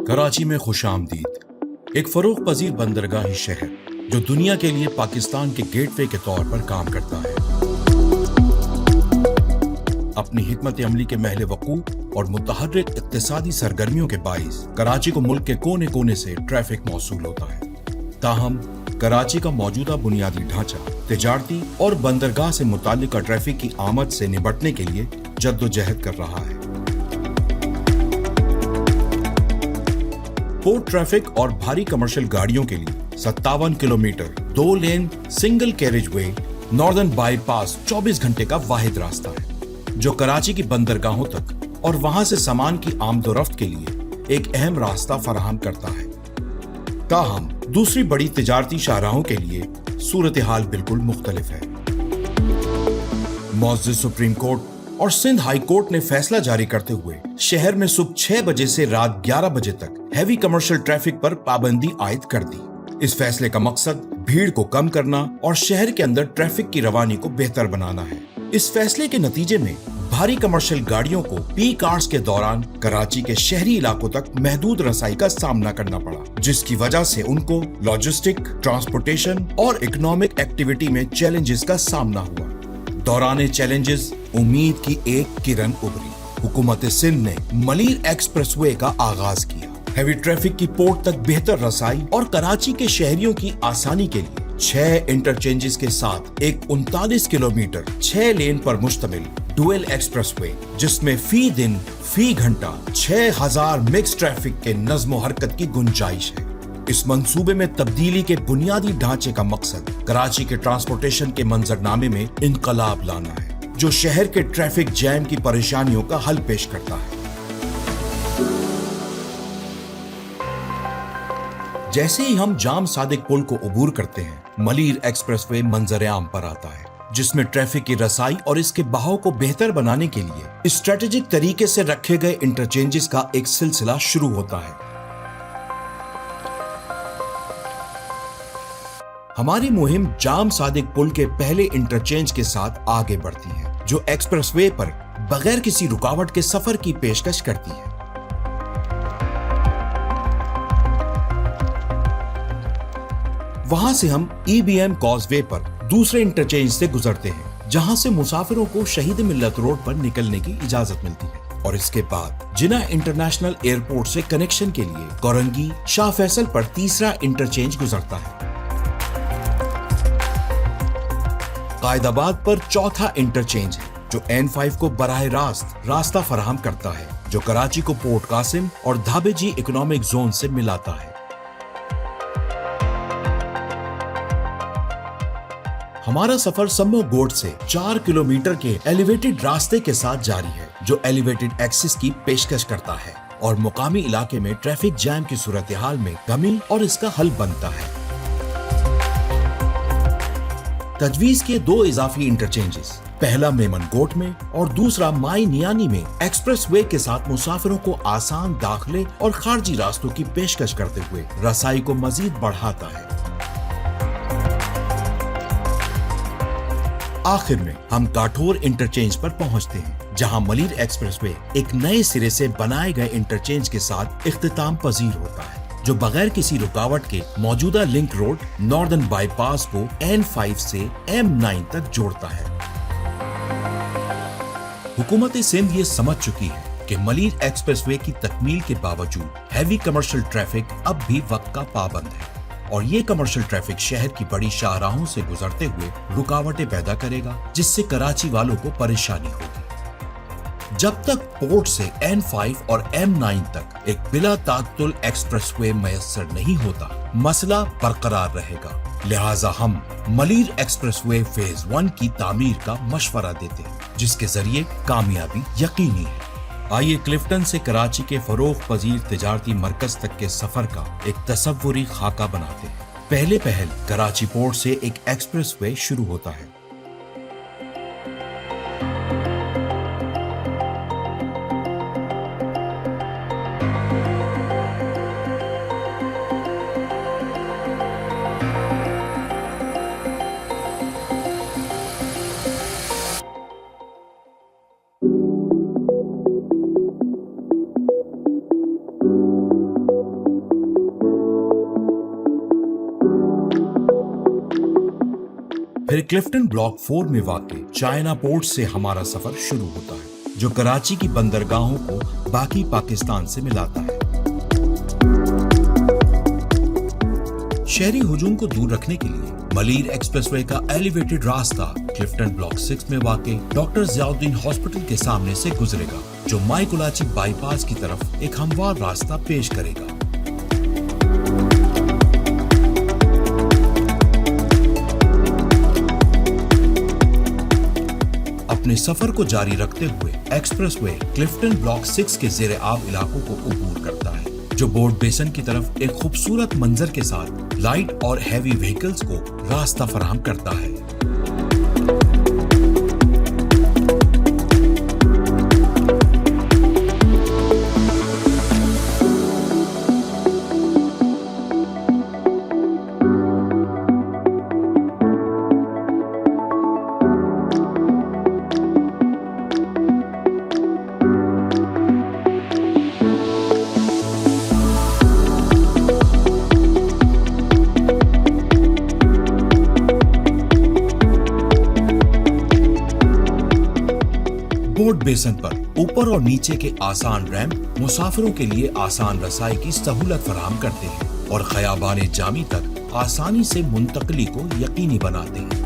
कराची में खुशामदीद, एक फरोख पजीर बंदरगाही शहर जो दुनिया के लिए पाकिस्तान के गेटवे के तौर पर काम करता है। अपनी हिकमत अमली के महल वकू और मुतहर्रिक इक्तिसादी सरगर्मियों के बाइस कराची को मुल्क के कोने कोने से ट्रैफिक मौसूल होता है। ताहम कराची का मौजूदा बुनियादी ढांचा तिजारती और बंदरगाह से मुताल्लिका ट्रैफिक की आमद से निपटने के लिए जद्दोजहद कर रहा है। पोर्ट ट्रैफिक और भारी कमर्शियल गाड़ियों के लिए 57 kilometre 2 lane single carriageway northern bypass 24 घंटे का वाहिद रास्ता है जो कराची की बंदरगाहों तक और वहां से सामान की आमदोरफ्त के लिए एक अहम रास्ता फराहम करता है। ताहम दूसरी बड़ी तिजारती शाहराहों के लिए सूरत हाल बिल्कुल मुख्तलिफ है। मौजूद सुप्रीम कोर्ट और सिंध हाई कोर्ट ने फैसला जारी करते हुए शहर में सुबह 6 बजे से रात 11 बजे तक हैवी कमर्शियल ट्रैफिक पर पाबंदी आयद कर दी। इस फैसले का मकसद भीड़ को कम करना और शहर के अंदर ट्रैफिक की रवानी को बेहतर बनाना है। इस फैसले के नतीजे में भारी कमर्शियल गाड़ियों को पीक आवर्स के दौरान कराची के शहरी इलाकों तक महदूद रसाई का सामना करना पड़ा, जिसकी वजह से उनको लॉजिस्टिक, ट्रांसपोर्टेशन और इकोनॉमिक एक्टिविटी में चैलेंजेस का सामना हुआ। दौरान चैलेंजेस उम्मीद की एक किरण उभरी। हुकूमत सिंध ने मलीर एक्सप्रेसवे का आगाज किया। हैवी ट्रैफिक की पोर्ट तक बेहतर रसाई और कराची के शहरियों की आसानी के लिए 6 इंटरचेंजेस के साथ एक 39 किलोमीटर 6 लेन पर मुश्तमिल डुअल एक्सप्रेसवे, जिसमें फी दिन फी घंटा 6000 मिक्स ट्रैफिक के नज्म हरकत की गुंजाइश है। इस मंसूबे में तब्दीली के बुनियादी ढांचे का मकसद कराची के ट्रांसपोर्टेशन के मंजरनामे में इनकलाब लाना है, जो शहर के ट्रैफिक जैम की परेशानियों का हल पेश करता है। जैसे ही हम जाम सादिक पुल को अबूर करते हैं, मलीर एक्सप्रेसवे मंजर-ए-आम पर आता है, जिसमें ट्रैफिक की रसाई और इसके बहाव को बेहतर बनाने के लिए स्ट्रेटेजिक तरीके से रखे गए इंटरचेंजेस का एक सिलसिला शुरू होता है। हमारी मुहिम जाम सादिक पुल के पहले इंटरचेंज के साथ आगे बढ़ती है, जो एक्सप्रेसवे पर बगैर किसी रुकावट के सफर की पेशकश करती है। वहां से हम EBM कॉजवे पर दूसरे इंटरचेंज से गुजरते हैं, जहां से मुसाफिरों को शहीद मिल्लत रोड पर निकलने की इजाजत मिलती है, और इसके बाद जिना इंटरनेशनल एयरपोर्ट से कनेक्शन के लिए कोरंगी शाह फैसल पर तीसरा इंटरचेंज गुजरता है। कायदाबाद पर चौथा इंटरचेंज है, जो N5 को बराह रास्ता फराहम करता है, जो कराची को पोर्ट कासिम और धाबेजी इकोनॉमिक जोन से मिलाता है। हमारा सफर सम्मो गोट से 4 किलोमीटर के एलिवेटेड रास्ते के साथ जारी है, जो एलिवेटेड एक्सेस की पेशकश करता है और मुकामी इलाके में ट्रैफिक जैम की सूरत हाल में कमी और इसका हल बनता है। तजवीज के 2 इजाफी इंटरचेंजेस, पहला मेमन गोट में और दूसरा माई नियानी में, एक्सप्रेसवे के साथ मुसाफिरों को आसान दाखिले और खारजी रास्तों की पेशकश करते हुए रसाई को मजीद बढ़ाता है। आखिर में हम काठोर इंटरचेंज पर पहुंचते हैं, जहां मलीर एक्सप्रेसवे एक नए सिरे से बनाए गए इंटरचेंज के साथ इख्तिताम पजीर होता है, जो बगैर किसी रुकावट के मौजूदा लिंक रोड नॉर्दर्न बाईपास को N5 से M9 तक जोड़ता है। हुकूमत सिंध ये समझ चुकी है कि मलीर एक्सप्रेसवे की तकमील के बावजूद हैवी कमर्शियल ट्रैफिक अब भी वक्त का पाबंद है, और ये कमर्शियल ट्रैफिक शहर की बड़ी शाहराहों से गुजरते हुए रुकावटें पैदा करेगा, जिससे कराची वालों को परेशानी होगी। जब तक पोर्ट से N5 और M9 तक एक बिला तात्तुल एक्सप्रेसवे मयस्सर नहीं होता, मसला बरकरार रहेगा। लिहाजा हम मलीर एक्सप्रेसवे फेज 1 की तामीर का मशवरा देते हैं, जिसके जरिए कामयाबी यकीनी है। आइए क्लिफ्टन से कराची के फरोख पजीर तिजारती मरकज तक के सफर का एक तसव्वुरी खाका बनाते हैं। पहले पहल कराची पोर्ट से एक एक्सप्रेसवे शुरू होता है। फिर क्लिफ्टन ब्लॉक 4 में वाक़ चाइना पोर्ट से हमारा सफर शुरू होता है, जो कराची की बंदरगाहों को बाकी पाकिस्तान से मिलाता है। शहरी हुजूम को दूर रखने के लिए मलीर एक्सप्रेसवे का एलिवेटेड रास्ता क्लिफ्टन ब्लॉक 6 में वाक़ डॉक्टर ज़ियाउद्दीन हॉस्पिटल के सामने से गुजरेगा, जो माई कुलाची बाईपास की तरफ एक हमवार रास्ता पेश करेगा। अपने सफर को जारी रखते हुए एक्सप्रेसवे क्लिफ्टन ब्लॉक 6 के ज़ेरे आब इलाकों को अबूर करता है, जो बोर्ड बेसन की तरफ एक खूबसूरत मंजर के साथ लाइट और हैवी व्हीकल्स को रास्ता फराहम करता है। बोर्ड बेसन पर ऊपर और नीचे के आसान रैंप मुसाफिरों के लिए आसान रसाई की सहूलत फराहम करते हैं और खयाबान जामी तक आसानी से मुंतकली को यकीनी बनाते हैं।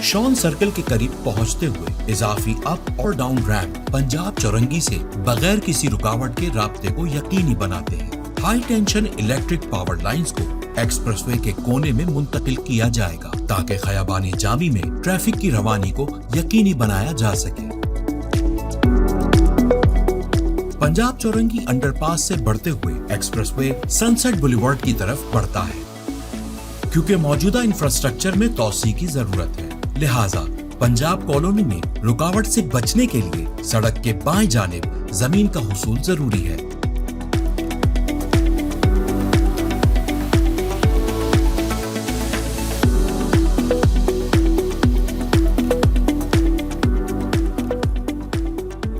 शॉन सर्कल के करीब पहुंचते हुए इजाफी अप और डाउन रैंप पंजाब चौरंगी से बगैर किसी रुकावट के राब्ते को यकीनी बनाते हैं। High tension electric power lines को एक्सप्रेसवे के कोने में मुंतकिल किया जाएगा, ताकि खयाबानी जामी में ट्रैफिक की रवानी को यकीनी बनाया जा सके। पंजाब चौरंगी अंडरपास से बढ़ते हुए एक्सप्रेसवे सनसेट बुलेवार्ड की तरफ बढ़ता है। क्योंकि मौजूदा इंफ्रास्ट्रक्चर में तौसी की जरूरत है, लिहाजा पंजाब कॉलोनी में रुकावट से बचने के लिए सड़क के बाएं जानिब जमीन का हुसूल जरूरी है।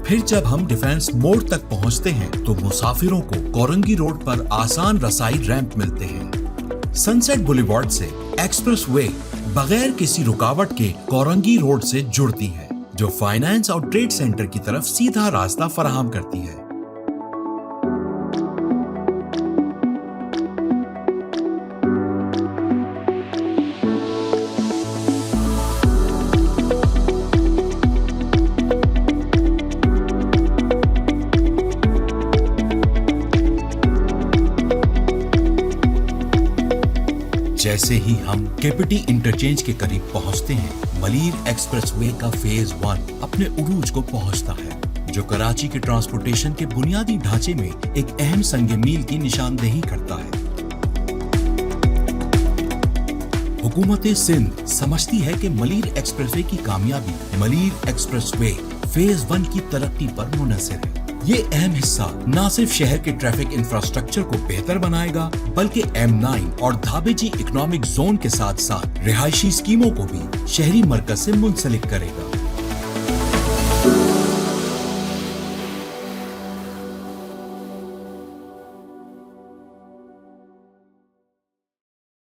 फिर जब हम डिफेंस मोड़ तक पहुंचते हैं तो मुसाफिरों को कोरंगी रोड पर आसान रसाई रैंप मिलते हैं। सनसेट बुलेवार्ड से एक्सप्रेसवे बगैर किसी रुकावट के कोरंगी रोड से जुड़ती है, जो फाइनेंस और ट्रेड सेंटर की तरफ सीधा रास्ता फराहम करती है। जैसे ही हम केपीटी इंटरचेंज के करीब पहुंचते हैं, मलीर एक्सप्रेसवे का फेज 1 अपने उरूज को पहुंचता है, जो कराची के ट्रांसपोर्टेशन के बुनियादी ढांचे में एक अहम संगे मील की निशानदेही करता है। हुकूमत सिंध समझती है कि मलीर एक्सप्रेसवे की कामयाबी मलीर एक्सप्रेसवे फेज 1 की तरक्की पर मुनहसर है। ये अहम हिस्सा न सिर्फ शहर के ट्रैफिक इंफ्रास्ट्रक्चर को बेहतर बनाएगा, बल्कि M9 और धाबेजी इकोनॉमिक जोन के साथ साथ रिहायशी स्कीमों को भी शहरी मरकज से मुंसलिक करेगा।